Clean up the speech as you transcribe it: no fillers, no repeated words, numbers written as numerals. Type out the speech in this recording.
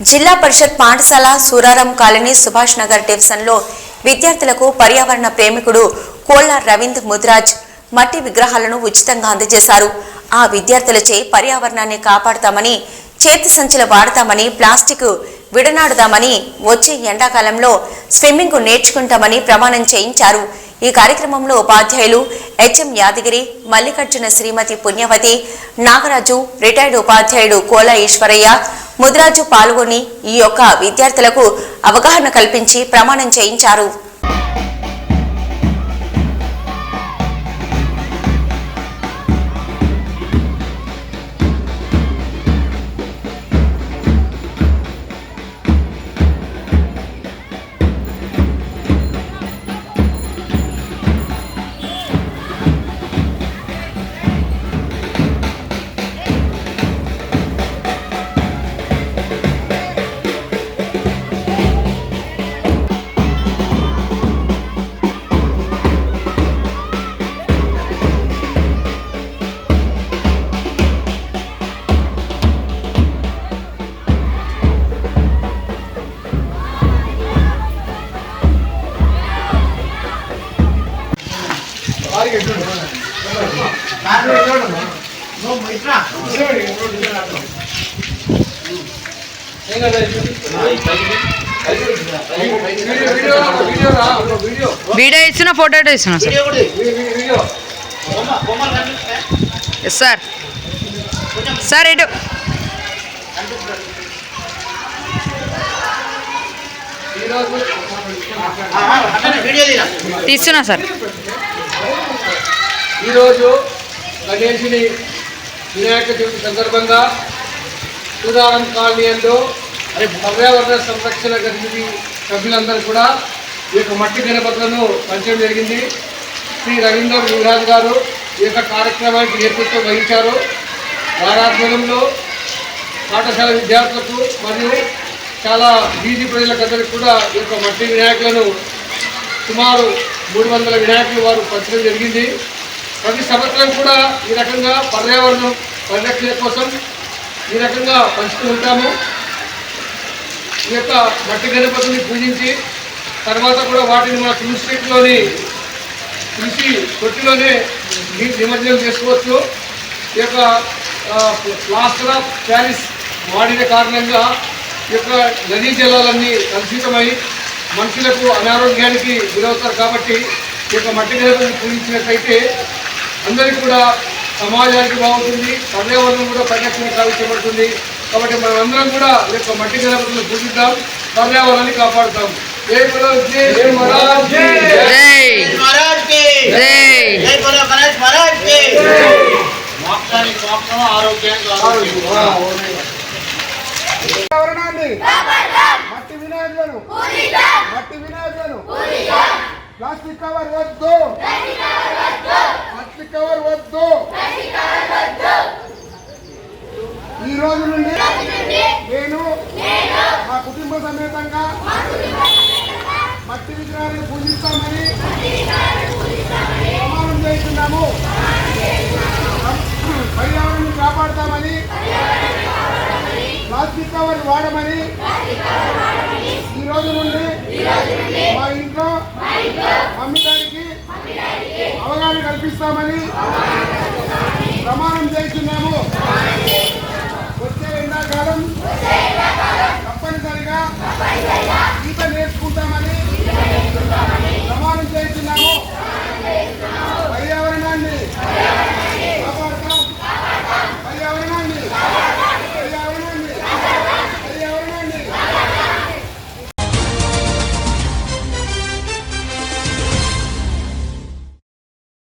జిల్లా పరిషత్ పాఠశాల సూరారం కాలనీ సుభాష్ నగర్ డివిజన్లో విద్యార్థులకు పర్యావరణ ప్రేమికుడు కోళ్ల రవీంద్ర ముద్రాజ్ మట్టి విగ్రహాలను ఉచితంగా అందజేశారు. ఆ విద్యార్థులచే పర్యావరణాన్ని కాపాడుతామని, చేతి సంచులు వాడతామని, ప్లాస్టిక్ విడనాడుదామని, వచ్చే ఎండాకాలంలో స్విమ్మింగ్ నేర్చుకుంటామని ప్రమాణం చేయించారు. ఈ కార్యక్రమంలో ఉపాధ్యాయులు హెచ్ఎం యాదగిరి, మల్లికార్జున శ్రీమతి పుణ్యవతి, నాగరాజు, రిటైర్డ్ ఉపాధ్యాయుడు కోల ఈశ్వరయ్య, ముద్రాజు పాల్గొని ఈ యొక్క విద్యార్థులకు అవగాహన కల్పించి ప్రమాణం చేయించారు. వీడియో ఇచ్చిన ఫోటో ఇచ్చిన సార్ సార్ ఇటు తీస్తున్నా సార్. ఈరోజు గణేశుని వినాయక చవితి సందర్భంగా సూరారం కాలనీ యందు పర్యావరణ సంరక్షణ కమిటీ సభ్యులందరూ కూడా ఈ యొక్క మట్టి గణపతులను పంచడం జరిగింది. శ్రీ రవీంద్ర ముద్రాజ్ గారు ఈ యొక్క కార్యక్రమానికి నేతృత్వం వహించారు. వారి ఆధ్వర్యంలో పాఠశాల విద్యార్థులకు మరియు చాలా బీజీ ప్రజలకందరికీ కూడా ఈ యొక్క మట్టి వినాయకులను సుమారు 300 వినాయకులు వారు పంచడం జరిగింది. ప్రతి సంవత్సరం కూడా ఈ రకంగా పర్యావరణం పరిరక్షణ కోసం ఈ రకంగా పంచుతూ ఉంటాము. ఈ యొక్క మట్టి గణపతిని పూజించి తర్వాత కూడా వాటిని మన తులసి స్ట్రీట్లోని తులసి తొట్టిలోనే నిమజ్జనం చేసుకోవచ్చు. ఈ యొక్క ప్లాస్టర్ ఆఫ్ ప్యారిస్ వాడిన కారణంగా ఈ యొక్క నదీ జలాలన్నీ కలుషితమై మనుషులకు అనారోగ్యానికి గురవుతారు. కాబట్టి ఈ యొక్క మట్టి గణపతిని పూజించినట్లయితే అందరికీ కూడా సమాజానికి బాగుంటుంది, పర్యావరణం కూడా పరిరక్షణ సాధించబడుతుంది. కాబట్టి మనమందరం కూడా ఈ యొక్క మట్టి గణపతిని పూజిద్దాం, పర్యావరణాన్ని కాపాడుతాం. మట్టి వినాయకులను ప్లాస్టిక్ కవర్ వద్దు, ప్లాస్టిక్ కవర్ వద్దు. ఈ రోజు నుండి నేను మా కుటుంబ సమేతంగా మట్టి విగ్రహాన్ని పూజిస్తామని ప్రమాణం చేస్తున్నాము. పర్యావరణాన్ని కాపాడుతామని, ప్లాస్టిక్ కవర్ వాడమని ఈ రోజు నుండి మా ఇంట్లో అమ్మటానికి అవగాహన కల్పిస్తామని